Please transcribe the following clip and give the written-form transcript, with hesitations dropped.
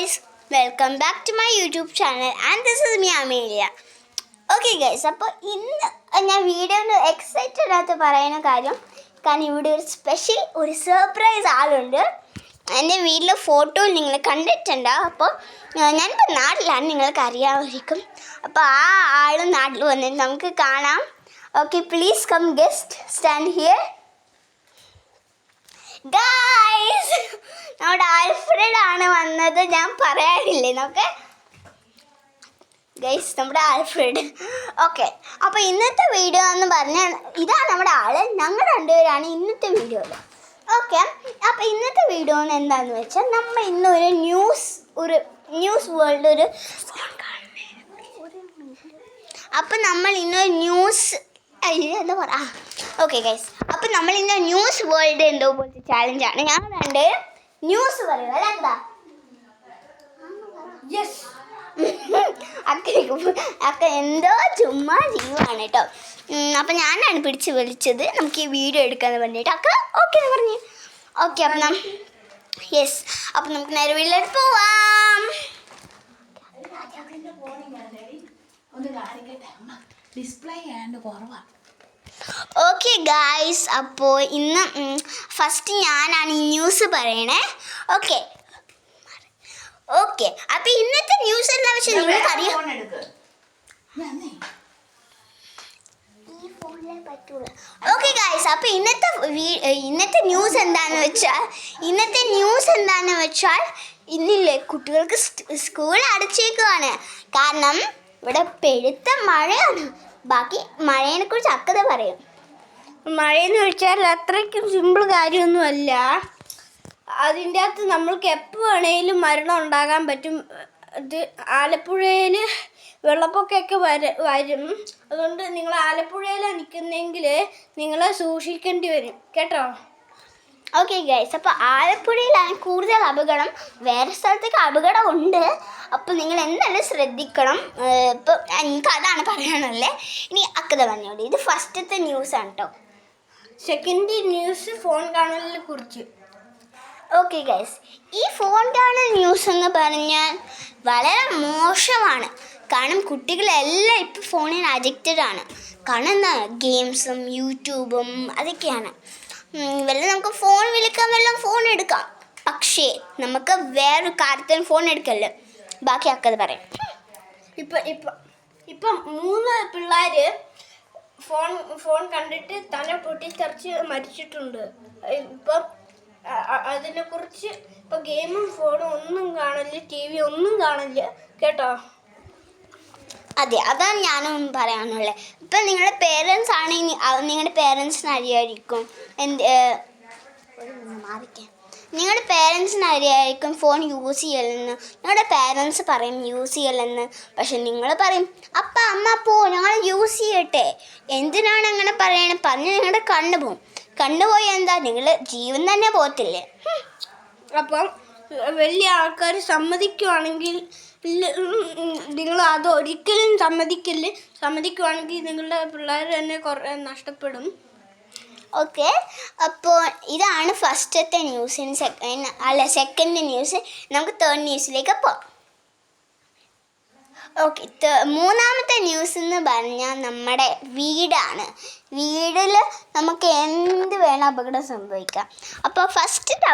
guys, welcome back to my YouTube channel and this is me Amelia. Okay guys, അപ്പോൾ ഇന്ന് ഞാൻ വീഡിയോയിൽ excited ആയിട്ട് പറയുന്ന കാരണം ഇവിടെ ഒരു സ്പെഷ്യൽ ഒരു സർപ്രൈസ് ആളുണ്ട്. എൻ്റെ വീട്ടിലെ ഫോട്ടോ നിങ്ങൾ കണ്ടിട്ടുണ്ട്. അപ്പോൾ ഞാനിപ്പോൾ നാട്ടിലാണ്, നിങ്ങൾക്ക് അറിയാമായിരിക്കും. അപ്പോൾ ആ ആൾ നാട്ടിൽ വന്നിട്ട് നമുക്ക് കാണാം. Okay, please come guest stand here. Guys, നമ്മുടെ ആൽഫ്രഡ് ആണ് വന്നത്. ഞാൻ പറയാറില്ലേ നമുക്ക് ഗൈസ്, നമ്മുടെ ആൽഫ്രഡ്. ഓക്കെ, അപ്പോൾ ഇന്നത്തെ വീഡിയോ എന്ന് പറഞ്ഞാൽ ഇതാണ് നമ്മുടെ ആള്. ഞങ്ങൾ രണ്ടുപേരാണ് ഇന്നത്തെ വീഡിയോയിൽ. ഓക്കെ, അപ്പോൾ ഇന്നത്തെ വീഡിയോ എന്താണെന്ന് വെച്ചാൽ നമ്മൾ ഇന്നൊരു ന്യൂസ് വേൾഡ് അപ്പം നമ്മൾ ഇന്നൊരു ന്യൂസ് എന്താ പറയാ. ഓക്കെ ഗൈസ്, അപ്പം നമ്മൾ ഇന്ന് ന്യൂസ് വേൾഡ് എന്തോ പോലത്തെ ചാലഞ്ചാണ്. ഞാൻ രണ്ട് ന്യൂസ് പറയുക അല്ല എന്താ അക്ക എന്തോ ചുമ്മാ ചെയ്യുവാണ് കേട്ടോ. അപ്പം ഞാനാണ് പിടിച്ച് വിളിച്ചത് നമുക്ക് ഈ വീഡിയോ എടുക്കാന്ന് പറഞ്ഞിട്ട്. അക്ക ഓക്കെ എന്ന് പറഞ്ഞു. ഓക്കെ, അപ്പം യെസ്, അപ്പം നമുക്ക് നേരെ വീട്ടിലേക്ക് പോവാം. ഓക്കെ ഗായ്സ്, അപ്പോൾ ഇന്ന് ഫസ്റ്റ് ഞാനാണ് ഈ ന്യൂസ് പറയണേ. ഓക്കെ, അപ്പോൾ ഇന്നത്തെ ന്യൂസ് എന്താ വെച്ചാൽ നിങ്ങൾക്കറിയാം. ഓക്കെ ഗായ്സ്, അപ്പോൾ ഇന്നത്തെ ന്യൂസ് എന്താണെന്ന് വെച്ചാൽ ഇന്നില്ലേ കുട്ടികൾക്ക് സ്കൂൾ അടച്ചേക്കുവാണ്. കാരണം ഇവിടെ പെരുത്ത മഴയാണ്. ബാക്കി മഴയെ കുറിച്ച് അക്കത പറയും. മഴയെന്ന് വെച്ചാൽ അത്രയ്ക്കും സിമ്പിൾ കാര്യമൊന്നുമല്ല. അതിൻ്റെ അകത്ത് നമ്മൾക്ക് എപ്പോൾ വേണേലും മരണം ഉണ്ടാകാൻ പറ്റും. ഇത് ആലപ്പുഴയിൽ വെള്ളപ്പൊക്കമൊക്കെ വരും. അതുകൊണ്ട് നിങ്ങൾ ആലപ്പുഴയിലാണ് നിൽക്കുന്നതെങ്കിൽ നിങ്ങൾ സൂക്ഷിക്കേണ്ടി വരും കേട്ടോ. ഓക്കെ ഗൈസ്, അപ്പോൾ ആലപ്പുഴയിലാണ് കൂടുതൽ അപകടം. വേറെ സ്ഥലത്തേക്ക് അപകടം ഉണ്ട്. അപ്പോൾ നിങ്ങൾ എന്തായാലും ശ്രദ്ധിക്കണം. ഇപ്പോൾ എനിക്ക് അതാണ് പറയാനുള്ളത്. ഇനി അക്കത പറഞ്ഞോളൂ. ഇത് ഫസ്റ്റത്തെ ന്യൂസാണ് കേട്ടോ. സെക്കൻഡ് ന്യൂസ് ഫോൺ കാണലിനെ കുറിച്ച്. ഓക്കെ ഗൈസ്, ഈ ഫോൺ കാണൽ ന്യൂസ് എന്ന് പറഞ്ഞാൽ വളരെ മോശമാണ്. കാരണം കുട്ടികളെല്ലാം ഇപ്പോൾ ഫോണിന് അഡിക്റ്റഡ് ആണ്. കാരണം എന്താ, ഗെയിംസും യൂട്യൂബും അതൊക്കെയാണ്. വല്ല നമുക്ക് ഫോൺ വിളിക്കാൻ വല്ലതും ഫോൺ എടുക്കാം, പക്ഷേ നമുക്ക് വേറൊരു കാര്യത്തിന് ഫോൺ എടുക്കല്ലോ. ബാക്കി അക്കത് പറയാം. ഇപ്പം 3 പിള്ളേർ ഫോൺ കണ്ടിട്ട് തല പൊട്ടിത്തെറിച്ച് മരിച്ചിട്ടുണ്ട്. ഇപ്പം അതിനെക്കുറിച്ച് ഇപ്പം ഗെയിമും ഫോണും ഒന്നും കാണില്ല, TV ഒന്നും കാണില്ല കേട്ടോ. അതെ, അതാണ് ഞാനും പറയാനുള്ളത്. ഇപ്പം നിങ്ങളുടെ പേരൻസ് ആണെങ്കിൽ നിങ്ങളുടെ പേരൻസിന് അറിയായിരിക്കും നിങ്ങളുടെ പേരൻസിന് അറിയായിരിക്കും ഫോൺ യൂസ് ചെയ്യലെന്ന്. നിങ്ങളുടെ പേരൻസ് പറയും യൂസ് ചെയ്യലെന്ന്. പക്ഷെ നിങ്ങൾ പറയും അപ്പ അമ്മ പോ ഞങ്ങൾ യൂസ് ചെയ്യട്ടെ. എന്തിനാണ് അങ്ങനെ പറയണേ? പറഞ്ഞ് നിങ്ങളുടെ കണ്ണുപോയി എന്താ, നിങ്ങൾ ജീവൻ തന്നെ പോകത്തില്ലേ. അപ്പം വലിയ ആൾക്കാർ സമ്മതിക്കുവാണെങ്കിൽ നിങ്ങൾ അത് ഒരിക്കലും സമ്മതിക്കുവാണെങ്കിൽ നിങ്ങളുടെ പിള്ളേർ തന്നെ കുറേ നഷ്ടപ്പെടും. ഓക്കെ, അപ്പോൾ ഇതാണ് ഫസ്റ്റത്തെ ന്യൂസിന്. Second news. നമുക്ക് തേർഡ് ന്യൂസിലേക്ക് പോകാം. ഓക്കെ, മൂന്നാമത്തെ ന്യൂസ് എന്ന് പറഞ്ഞാൽ നമ്മുടെ വീടാണ്. വീടിൽ നമുക്ക് എന്ത് വേണം അപകടം സംഭവിക്കാം. അപ്പോൾ ഫസ്റ്റ്